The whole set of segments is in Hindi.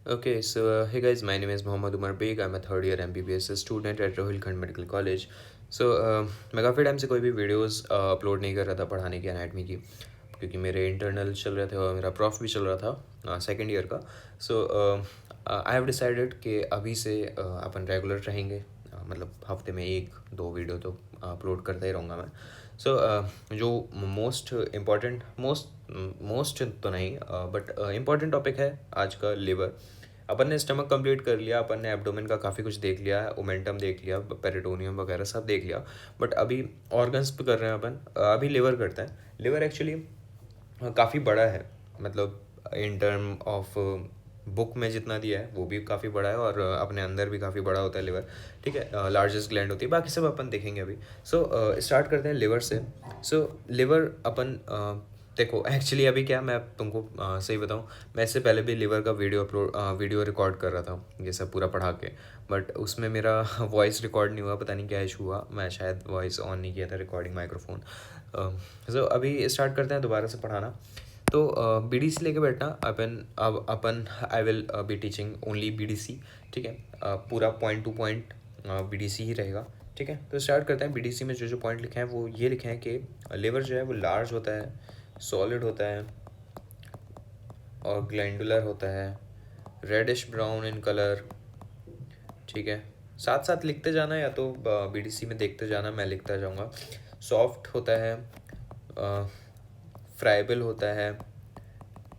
Okay, so hey guys, my name is Mohammad Umar Beg. I'm a third year MBBS student at Rohilkhand medical college. So मैं काफ़ी टाइम से कोई भी वीडियोस अपलोड नहीं कर रहा था पढ़ाने की एनाटमी की, क्योंकि मेरे इंटरनल चल रहे थे और मेरा प्रॉफ भी चल रहा था सेकेंड ईयर का. सो आई हैव डिसाइडेड कि अभी से अपन रेगुलर रहेंगे. मतलब हफ्ते में एक दो वीडियो तो अपलोड करता ही रहूँगा मैं. सो जो मोस्ट इम्पॉर्टेंट मोस्ट तो नहीं बट इम्पॉर्टेंट टॉपिक है आज का लिवर. अपन ने स्टमक कंप्लीट कर लिया, अपन ने एब्डोमेन का काफ़ी कुछ देख लिया, ओमेंटम देख लिया, पेरिटोनियम वगैरह सब देख लिया. बट अभी ऑर्गन्स पे कर रहे हैं अपन. अभी लिवर करते हैं. लिवर एक्चुअली काफ़ी बड़ा है. मतलब इन टर्म ऑफ बुक में जितना दिया है वो भी काफ़ी बड़ा है, और अपने अंदर भी काफ़ी बड़ा होता है लिवर. ठीक है, लार्जेस्ट ग्लैंड होती है. बाकी सब अपन देखेंगे अभी. सो स्टार्ट करते हैं लिवर से. सो लिवर अपन देखो एक्चुअली अभी क्या, मैं तुमको सही बताऊँ, मैं इससे पहले भी लिवर का वीडियो रिकॉर्ड कर रहा था ये सब पूरा पढ़ा के. बट उसमें मेरा वॉइस रिकॉर्ड नहीं हुआ, पता नहीं क्या इशू हुआ, मैं शायद वॉइस ऑन नहीं किया था, रिकॉर्डिंग माइक्रोफोन. सो अभी स्टार्ट करते हैं दोबारा से पढ़ाना. तो बी डी सी लेके बैठना. अपन I will be teaching only B D C. ठीक है, पूरा point to point B D C ही रहेगा. ठीक है, तो स्टार्ट करते हैं. बी डी सी में जो जो पॉइंट लिखे हैं वो ये लिखे हैं कि लिवर जो है वो लार्ज होता है, सॉलिड होता है और ग्लैंडुलर होता है, रेडिश ब्राउन इन कलर. ठीक है, साथ साथ लिखते जाना या तो बी डी सी में देखते जाना, मैं लिखता जाऊँगा. सॉफ्ट होता है, फ्राइबल होता है.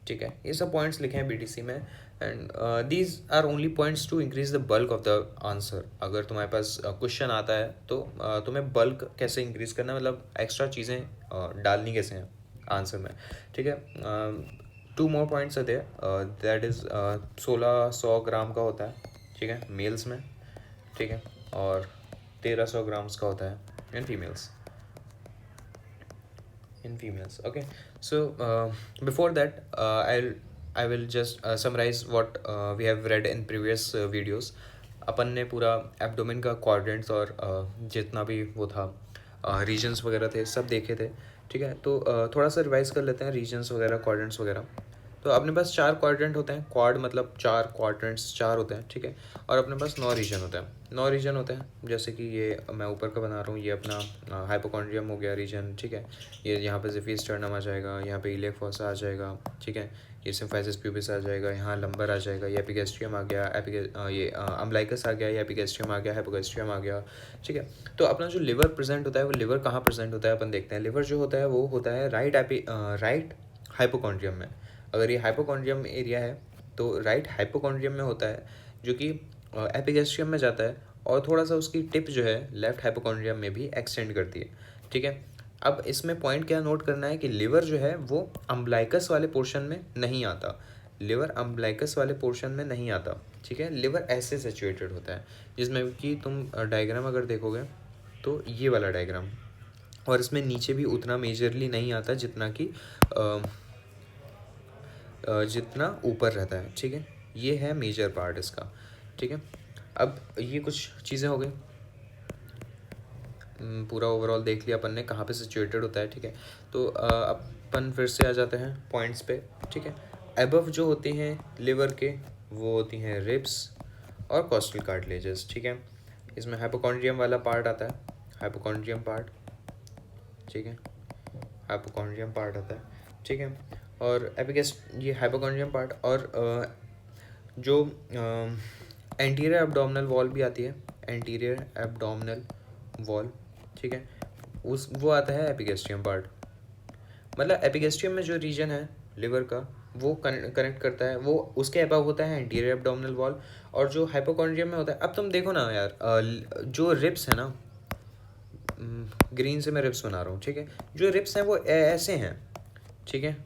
ठीक है, ये सब पॉइंट्स लिखे हैं बीटीसी में. And these are only points to increase the bulk of the answer. अगर तुम्हारे पास क्वेश्चन आता है तो तुम्हें बल्क कैसे इंक्रीज करना, मतलब एक्स्ट्रा चीज़ें डालनी कैसे हैं आंसर में. ठीक है, टू मोर पॉइंट्स आते हैं. दैट इज़ 1600 ग्राम का होता है. ठीक है, मेल्स में. ठीक है, और 1300 ग्राम्स का होता है in females. In females. Okay, so before that I will just summarize what we have read in previous videos. अपन ने पूरा एब्डोमेन का क्वाड्रेंट्स और जितना भी वो था रीजन्स वगैरह थे सब देखे थे. ठीक है, तो थोड़ा सा रिवाइज कर लेते हैं रीजन्स वगैरह, क्वाड्रेंट्स वगैरह. तो अपने पास 4 क्वाड्रेंट होते हैं. क्वाड मतलब 4 क्वाड्रेंट्स, 4 होते हैं. ठीक है, और अपने पास 9 रीजन होते हैं. 9 रीजन होते हैं, जैसे कि ये मैं ऊपर का बना रहा हूँ, ये अपना हाइपोकॉन्ड्रियम हो गया रीजन. ठीक है, ये यहाँ पे ज़िफिस स्टर्नम आ जाएगा, यहाँ पे इलियक फॉसा आ जाएगा. ठीक है, ये सिम्फाइसिस प्यूबिस आ जाएगा, यहाँ लंबर आ जाएगा, ये एपिगैस्ट्रियम आ गया, ये अम्बलाइकस आ गया, ये एपिगैस्ट्रियम आ गया, हाइपोगैस्ट्रियम आ गया. ठीक है, तो अपना जो लिवर प्रेजेंट होता है वो लिवर कहाँ प्रेजेंट होता है अपन देखते हैं. लिवर जो होता है वो होता है राइट हाइपोकॉन्ड्रियम में. अगर ये हाइपोकॉन्ड्रियम एरिया है तो राइट हाइपोकॉन्ड्रियम में होता है, जो कि एपिगैस्ट्रियम में जाता है, और थोड़ा सा उसकी टिप जो है लेफ्ट हाइपोकॉन्ड्रियम में भी एक्सटेंड करती है. ठीक है, अब इसमें पॉइंट क्या नोट करना है कि लिवर जो है वो अम्बलाइकस वाले पोर्शन में नहीं आता. लिवर अम्बलाइकस वाले पोर्शन में नहीं आता. ठीक है, लिवर ऐसे सिचुएटेड होता है, जिसमें कि तुम डायग्राम अगर देखोगे तो ये वाला डायग्राम, और इसमें नीचे भी उतना मेजरली नहीं आता जितना कि जितना ऊपर रहता है. ठीक है, ये है मेजर पार्ट इसका. ठीक है, अब ये कुछ चीज़ें हो गई. पूरा ओवरऑल देख लिया अपन ने कहाँ पे सिचुएटेड होता है. ठीक है, तो अपन फिर से आ जाते हैं पॉइंट्स पे. ठीक है, एबव जो होते हैं लिवर के वो होती हैं रिब्स और कॉस्टल कार्टिलेजेस. ठीक है, इसमें हाइपोकॉन्ड्रियम वाला पार्ट आता है, हाइपोकॉन्ड्रियम पार्ट. ठीक है, हाइपोकॉन्ड्रियम पार्ट आता है. ठीक है, और ये हाइपोकॉन्ड्रियम पार्ट, और जो एंटीरियर एब्डोमिनल वॉल भी आती है, एंटीरियर एब्डोमिनल वॉल. ठीक है, उस वो आता है एपिगैस्ट्रियम पार्ट. मतलब एपिगैस्ट्रियम में जो रीजन है लिवर का वो कनेक्ट करता है, वो उसके अबव होता है एंटीरियर एब्डोमिनल वॉल. और जो हाइपोकॉन्ड्रियम में होता है, अब तुम देखो ना यार, जो रिब्स है ना, ग्रीन से मैं रिब्स बना रहा हूँ. ठीक है, जो रिब्स हैं वो ऐसे हैं. ठीक है,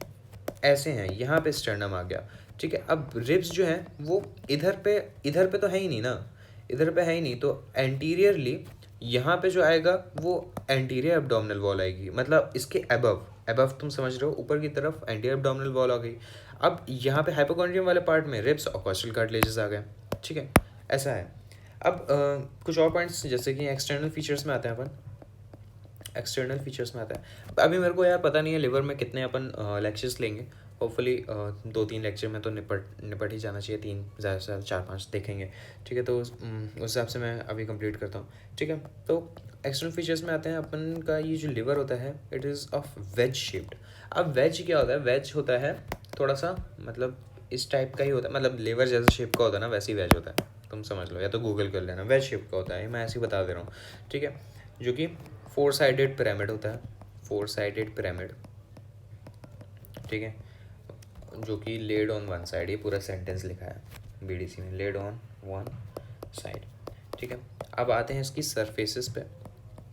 ऐसे हैं, यहाँ पे स्टर्नम आ गया. ठीक है, अब रिब्स जो हैं वो इधर पे तो है ही नहीं ना, इधर पे है ही नहीं, तो एंटीरियरली यहाँ पे जो आएगा वो एंटीरियर एब्डोमिनल वॉल आएगी. मतलब इसके अबव अबव तुम समझ रहे हो, ऊपर की तरफ एंटीरियर एब्डोमिनल वॉल आ गई. अब यहाँ पे हाइपोकॉन्ड्रियम वाले पार्ट में रिब्स और कॉस्टल कार्टिलेजेस आ गए. ठीक है, ऐसा है. अब कुछ और पॉइंट्स जैसे कि एक्सटर्नल फीचर्स में आते हैं अपन. एक्सटर्नल फीचर्स में आता है, अभी मेरे को यार पता नहीं है लिवर में कितने अपन लेक्चर्स लेंगे, होपफुली 2-3 लेक्चर में तो निपट ही जाना चाहिए, 3 ज़्यादा से ज़्यादा 4-5 देखेंगे, ठीक है। तो उस हिसाब से मैं अभी कंप्लीट करता हूँ, ठीक है। तो एक्सटर्नल फीचर्स में आते हैं अपन का। ये जो लिवर होता है it is of wedge shaped. अब वेज क्या होता है? वेज होता है थोड़ा सा मतलब इस टाइप का ही होता है, मतलब लेवर जैसा शेप का होता है ना, वैसे ही वेज होता है, तुम समझ लो, या तो गूगल कर लेना, वेज शेप का होता है, मैं ऐसे ही बता दे रहा हूँ, ठीक है। जो कि 4 साइडेड पिरामिड होता है, 4 साइडेड पिरामिड, ठीक है, जो कि लेड ऑन वन साइड, ये पूरा सेंटेंस लिखा है बीडीसी में, लेड ऑन वन साइड, ठीक है। अब आते हैं इसकी सरफेसेस पे,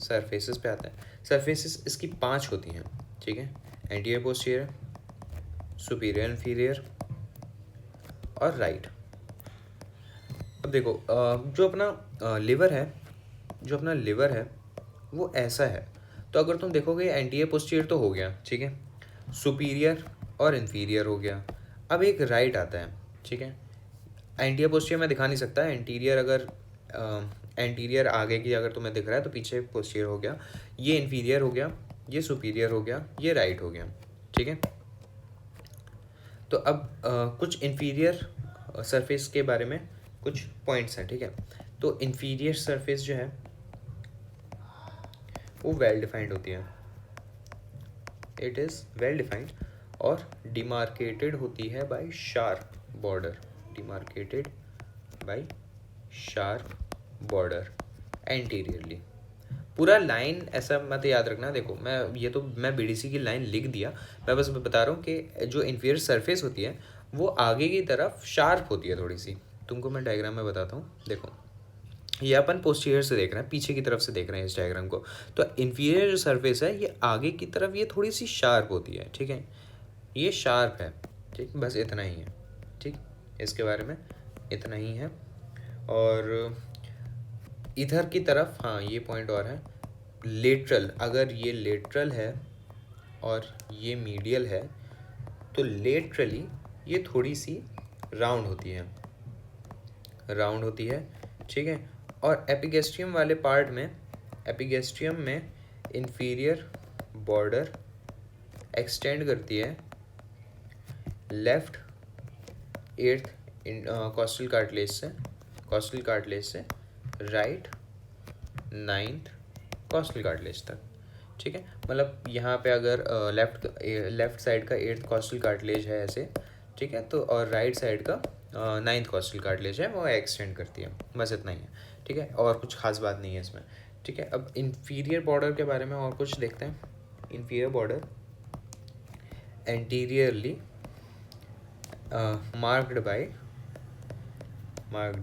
सरफेसेस पे आते हैं। सरफेसेस इसकी 5 होती हैं, ठीक है, एंटीरियर, पोस्टीरियर, सुपीरियर, इन्फीरियर और राइट। अब देखो जो अपना लिवर है, जो अपना लिवर है वो ऐसा है। तो अगर तुम देखोगे एंटीरियर पोस्टीरियर तो हो गया, ठीक है, सुपीरियर और इन्फीरियर हो गया। अब एक राइट आता है, ठीक है। एंटीरियर पोस्टीरियर मैं दिखा नहीं सकता, एंटीरियर अगर एंटीरियर आगे की अगर तुम्हें दिख रहा है तो पीछे पोस्टीरियर हो गया, ये इन्फीरियर हो गया, ये सुपीरियर हो गया, ये राइट हो गया, ठीक है। तो अब कुछ इन्फीरियर सरफेस के बारे में कुछ पॉइंट्स हैं, ठीक है। तो इन्फीरियर सरफेस जो है वो वेल डिफाइंड होती है, इट इज़ वेल डिफाइंड और डिमार्केटेड होती है bye sharp border, demarcated bye sharp border anteriorly. पूरा लाइन ऐसा मत याद रखना, देखो मैं बीडीसी की लाइन लिख दिया, मैं बस बता रहा हूँ कि जो इन्फीरियर सरफेस होती है वो आगे की तरफ शार्प होती है थोड़ी सी। तुमको मैं डायग्राम में बताता हूँ, देखो ये अपन पोस्टीरियर से देख रहे हैं, पीछे की तरफ से देख रहे हैं इस डायग्राम को। तो इन्फीरियर जो सरफेस है ये आगे की तरफ ये थोड़ी सी शार्प होती है, ठीक है, ये शार्प है, ठीक, बस इतना ही है, ठीक, इसके बारे में इतना ही है। और इधर की तरफ हाँ ये पॉइंट और है, लेटरल, अगर ये लेटरल है और ये मीडियल है तो लेटरली ये थोड़ी सी राउंड होती है, राउंड होती है, ठीक है। और एपिगेस्ट्रियम वाले पार्ट में, एपिगेस्ट्रियम में इन्फीरियर बॉर्डर एक्सटेंड करती है लेफ्ट 8th कॉस्टल कार्टिलेज से, कॉस्टल कार्टिलेज से राइट 9th कॉस्टल कार्टिलेज तक, ठीक है। मतलब यहाँ पे अगर लेफ्ट साइड का 8th कॉस्टल कार्टिलेज है ऐसे, ठीक है, तो और राइट साइड का 9th कॉस्टल कार्टिलेज है, वो एक्सटेंड करती है, बस इतना ही है, ठीक है, और कुछ खास बात नहीं है इसमें, ठीक है। अब इन्फीरियर बॉर्डर के बारे में और कुछ देखते हैं। Inferior border anteriorly marked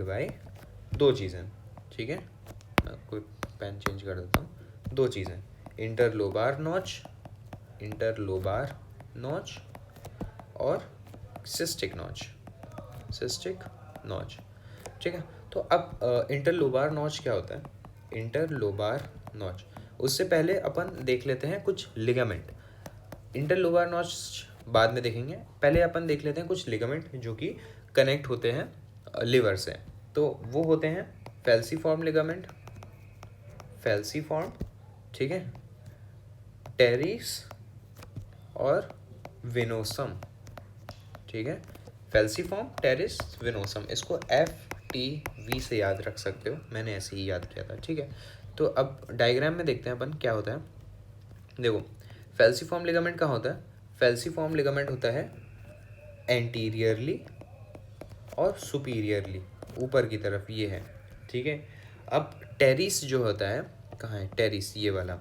by 2 चीज़ें, ठीक है, मैं कोई पेन चेंज कर देता हूँ, 2 चीज़ें, इंटरलोबार नॉच और सिस्टिक नॉच, ठीक है। तो अब इंटरलोबार नॉच क्या होता है? इंटरलोबार नॉच, उससे पहले अपन देख लेते हैं कुछ लिगामेंट। इंटरलोबार नॉच बाद में देखेंगे, पहले अपन देख लेते हैं कुछ लिगामेंट जो कि कनेक्ट होते हैं लिवर से। तो वो होते हैं फैल्सीफॉर्म लिगामेंट, फैल्सीफॉर्म, ठीक है, टेरिस और विनोसम, ठीक है, फैल्सीफॉर्म, टेरिस, विनोसम, इसको FTV से याद रख सकते हो, मैंने ऐसे ही याद किया था, ठीक है। तो अब डायग्राम में देखते हैं अपन क्या होता है। देखो फैल्सीफॉर्म लिगामेंट कहाँ होता है? फैल्सीफॉर्म लिगामेंट होता है एंटीरियरली और सुपीरियरली, ऊपर की तरफ ये है, ठीक है। अब टेरिस जो होता है, कहाँ है टेरिस? ये वाला,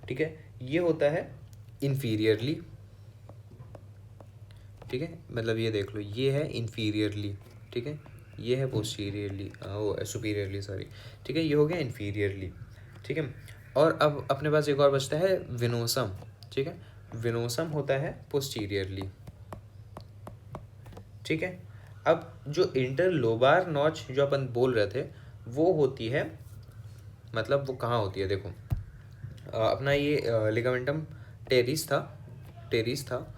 ठीक है, ये होता है इन्फीरियरली, ठीक है, मतलब ये देख लो, ये है इन्फीरियरली, ठीक है, ये है पोस्टीरियरली, वो सुपीरियरली सॉरी, ठीक है, ये हो गया इन्फीरियरली, ठीक है। और अब अपने पास एक और बचता है विनोसम, ठीक है, विनोसम होता है पोस्टीरियरली, ठीक है। अब जो इंटरलोबार नॉच जो अपन बोल रहे थे वो होती है, मतलब वो कहाँ होती है, देखो अपना ये लिगामेंटम टेरिस था,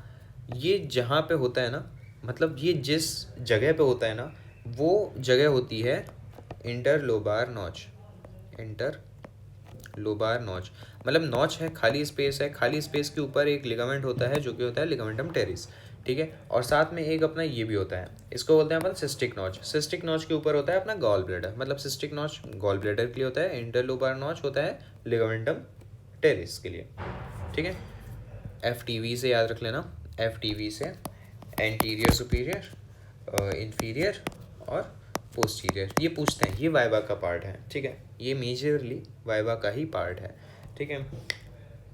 ये जहाँ पे होता है ना, मतलब ये जिस जगह पे होता है ना, वो जगह होती है इंटरलोबार नॉच, इंटरलोबार नॉच, मतलब नॉच है, खाली स्पेस है, खाली स्पेस के ऊपर एक लिगामेंट होता है जो कि होता है लिगामेंटम टेरिस, ठीक है। और साथ में एक अपना ये भी होता है, इसको बोलते हैं अपन सिस्टिक नॉच। सिस्टिक नॉच के ऊपर होता है अपना गॉल ब्लैडर, मतलब सिस्टिक नॉच गॉल ब्लैडर के लिए होता है, इंटरलोबर नॉच होता है लिगामेंटम टेरिस के लिए, ठीक है। FTV से याद रख लेना, FTV से एंटीरियर सुपीरियर, इंफीरियर और पोस्टीरियर, ये पूछते हैं, ये वाइवा का पार्ट है, ठीक है, ये मेजरली वाइवा का ही पार्ट है, ठीक है।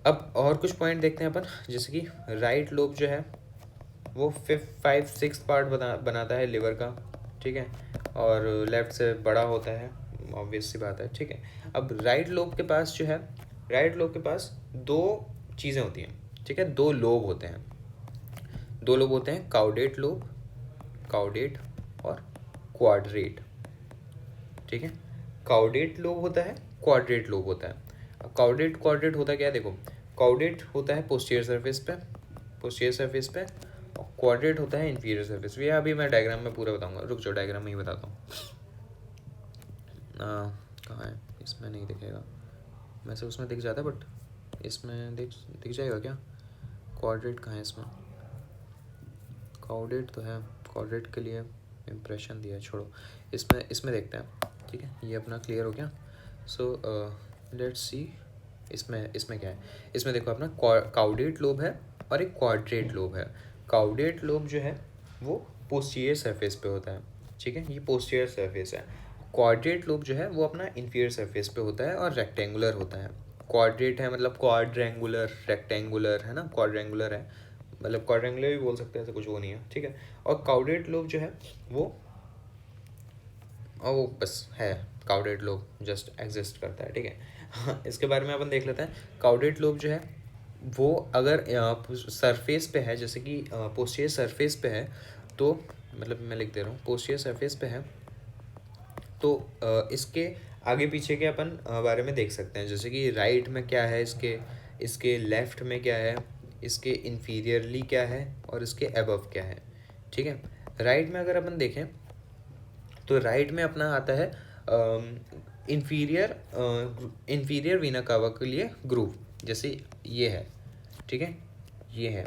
अब और कुछ पॉइंट देखते हैं अपन, जैसे कि राइट लोब जो है वो 5-6 पार्ट बनाता है लिवर का, ठीक है, और लेफ्ट से बड़ा होता है, ऑब्वियस सी बात है, ठीक है। अब राइट लोब के पास जो है, राइट लोब के पास दो चीज़ें होती हैं, ठीक है, दो लोब होते हैं, दो लोब होते हैं, काउडेट लोब, काउडेट और क्वाड्रेट, ठीक है। काउडेट लोब होता है, क्वाड्रेट लोब होता है। अब काउडेट क्वाड्रेट होता क्या है, देखो, काउडेट होता है पोस्टीरियर सरफेस पे, पोस्टीरियर सरफेस पे, और क्वाड्रेट होता है इंफीरियर सरफेस पे। अभी मैं डायग्राम में पूरा बताऊंगा, रुक जाओ, डायग्राम में ही बताता हूँ। कहाँ है, इसमें नहीं दिखेगा, वैसे उसमें दिख जाता है बट इसमें दिख जाएगा क्या, क्वाड्रेट कहाँ है इसमें, काउडेट तो है, क्वाड्रेट के लिए इम्प्रेशन दिया है, छोड़ो, इसमें देखते हैं, ठीक है। ये अपना क्लियर हो गया। सो लेट्स सी इसमें क्या है, इसमें देखो अपना काउडेट लोब है और एक क्वाड्रेट लोब है। काउडेट लोब जो है वो पोस्टीरियर सरफेस पे होता है, ठीक है, ये पोस्टीरियर सरफेस है। क्वाड्रेट लोब जो है वो अपना इंफीरियर सरफेस पे होता है और रेक्टेंगुलर होता है। क्वाड्रेट है मतलब क्वाड्रेंगुलर, रेक्टेंगुलर है ना, क्वाड्रेंगुलर है, मतलब क्वाड्रेंगुलर भी बोल सकते हैं, ऐसा कुछ वो नहीं है, ठीक है। और काउडेट लोब जो है वो बस है, काउडेट लोब जस्ट एग्जिस्ट करता है, ठीक है। इसके बारे में अपन देख लेते हैं। काउडेट लोब जो है वो अगर सरफेस पे है, जैसे कि पोस्टीरियर सरफेस पे है, तो मतलब मैं लिख दे रहा हूँ, पोस्टीरियर सरफेस पे है तो इसके आगे पीछे के अपन बारे में देख सकते हैं, जैसे कि राइट में क्या है इसके, इसके लेफ्ट में क्या है, इसके इन्फीरियरली क्या है और इसके अबव क्या है, ठीक है। राइट में अगर अपन देखें तो राइट में अपना आता है इन्फीरियर वीना कावा के लिए ग्रूव, जैसे ये है, ठीक है, ये है।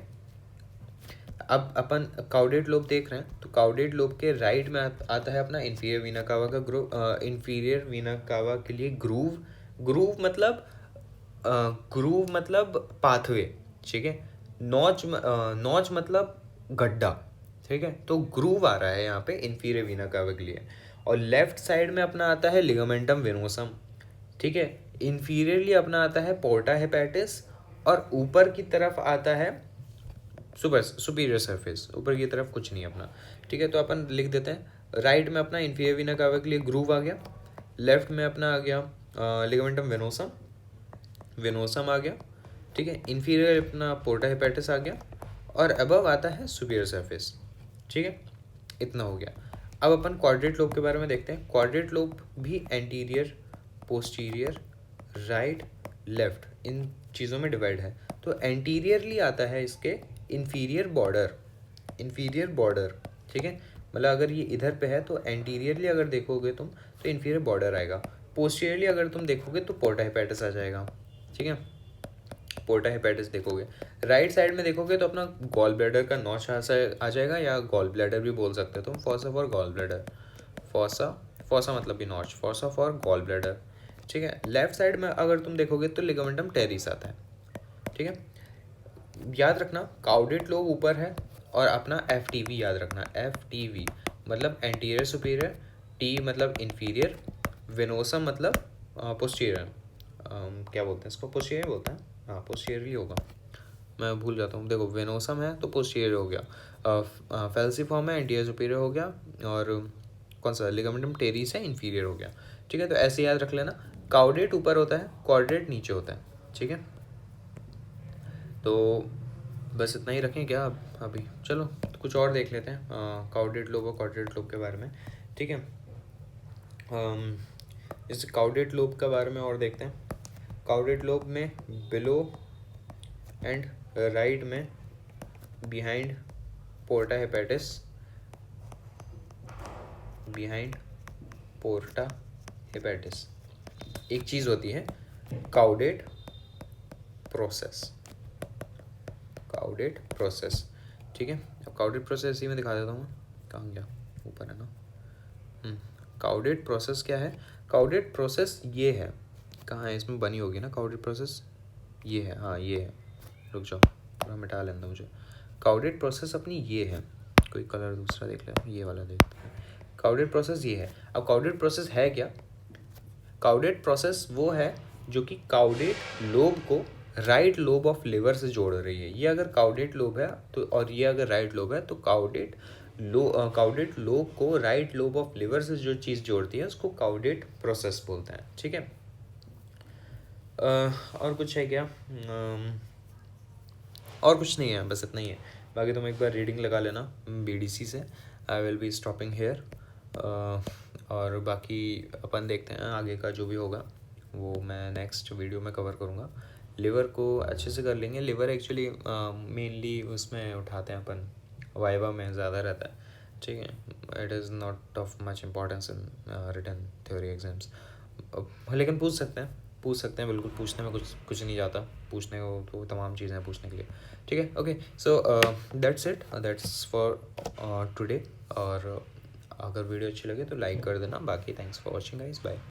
अब अपन काउडेट लोब देख रहे हैं, तो काउडेट लोब के राइट में आता है अपना इन्फीरियर वीना कावा का ग्रूव, इन्फीरियर वीना कावा के लिए ग्रूव, ग्रूव मतलब पाथवे, ठीक है, नॉच मतलब गड्ढा, ठीक है, तो ग्रूव आ रहा है यहाँ पे इन्फीरियर वीना कावा के लिए। और लेफ्ट साइड में अपना आता है लिगामेंटम वेनोसम, ठीक है, इन्फीरियरली अपना आता है पोर्टा हेपेटिस, और ऊपर की तरफ आता है सुपीरियर सरफेस, ऊपर की तरफ कुछ नहीं अपना, ठीक है। तो अपन लिख देते हैं, राइट में अपना इन्फीरियर वीना कावा के लिए ग्रूव आ गया, लेफ्ट में अपना आ गया लिगामेंटम वेनोसम, वेनोसम आ गया, ठीक है, इन्फीरियर अपना पोर्टा हेपेटिस आ गया, और अबव आता है सुपीरियर सरफेस, ठीक है, इतना हो गया। अब अपन क्वाड्रेट लोब के बारे में देखते हैं। क्वाड्रेट लोब भी एंटीरियर, पोस्टीरियर, राइट, लेफ्ट, इन चीज़ों में डिवाइड है। तो एंटीरियरली आता है इसके इन्फीरियर बॉर्डर, इन्फीरियर बॉर्डर, ठीक है, मतलब अगर ये इधर पे है तो एंटीरियरली अगर देखोगे तुम तो इन्फीरियर बॉर्डर आएगा, पोस्टीरियरली अगर तुम देखोगे तो पोर्टा हेपेटिस आ जाएगा, ठीक है, पोर्टा हेपेटिस देखोगे। राइट साइड में देखोगे तो अपना गॉल ब्लैडर का नॉच आ जाएगा, या गॉल ब्लैडर भी बोल सकते हो तुम, fossa for gall bladder, fossa मतलब भी notch, fossa for gall bladder, ठीक है। लेफ्ट साइड में अगर तुम देखोगे तो लिगामेंटम टेरिस आता है, ठीक है। याद रखना काउडेट लोब ऊपर है, और अपना FTV याद रखना, FTV मतलब एंटीरियर सुपीरियर, T मतलब इन्फीरियर, वेनोसम मतलब पोस्टीरियर, क्या बोलते हैं इसको, पोस्टीरियर बोलते हैं, हाँ पोस्टीरियर ही होगा, मैं भूल जाता हूँ। देखो वेनोसम है तो पोस्टीरियर हो गया, फेल्सिफॉर्म है एंटीरियर सुपीरियर हो गया, और कौन सा लिगामेंटम टेरिस है इन्फीरियर हो गया, ठीक है। तो ऐसे याद रख लेना, काउडेट ऊपर होता है, क्वाड्रेट नीचे होता है, ठीक है। तो बस इतना ही रखें क्या अभी, चलो तो कुछ और देख लेते हैं काउडेट लोब और क्वाड्रेट लोब के बारे में, ठीक है। इस काउडेट लोब के बारे में और देखते हैं। काउडेट लोब में बिलो एंड राइट में बिहाइंड पोर्टा हेपेटिस, बिहाइंड पोर्टा हेपेटिस एक चीज़ होती है काउडेट प्रोसेस, काउडेट प्रोसेस, ठीक है। काउडेड प्रोसेस ही में दिखा देता हूँ, कहाँ गया, ऊपर है ना। काउडेड प्रोसेस क्या है? काउडेड प्रोसेस ये है, कहाँ है, इसमें बनी होगी ना काउडेड प्रोसेस, ये है, हाँ ये है, रुक जाओ थोड़ा मिटा लेना मुझे। काउडेड प्रोसेस अपनी ये है, कोई कलर दूसरा देख ले, ये वाला देखते हैं। काउडेड प्रोसेस ये है। अब काउडेड प्रोसेस है क्या? काउडेड प्रोसेस वो है जो कि काउडेड लोब को राइट लोब ऑफ लिवर से जोड़ रही है। ये अगर काउडेड लोब है तो, और ये अगर राइट लोब है तो काउडेड लोब को राइट लोब ऑफ लिवर से जो चीज़ जोड़ती है उसको काउडेड प्रोसेस बोलते हैं, ठीक है। और कुछ है क्या? और कुछ नहीं है, बस इतना ही है। बाकी तुम एक बार रीडिंग लगा लेना BDC से। I will be stopping here. और बाकी अपन देखते हैं आगे का जो भी होगा वो मैं नेक्स्ट वीडियो में कवर करूँगा। लिवर को अच्छे से कर लेंगे। लिवर एक्चुअली मेनली उसमें उठाते हैं अपन, वाइवा में ज़्यादा रहता है, ठीक है। It is not of much importance in written theory exams. लेकिन पूछ सकते हैं बिल्कुल, पूछने में कुछ नहीं जाता, पूछने को तो तमाम चीज़ें हैं पूछने के लिए, ठीक है। Okay, so that's it, that's for today. और अगर वीडियो अच्छी लगे तो लाइक कर देना। बाकी thanks for watching guys, bye.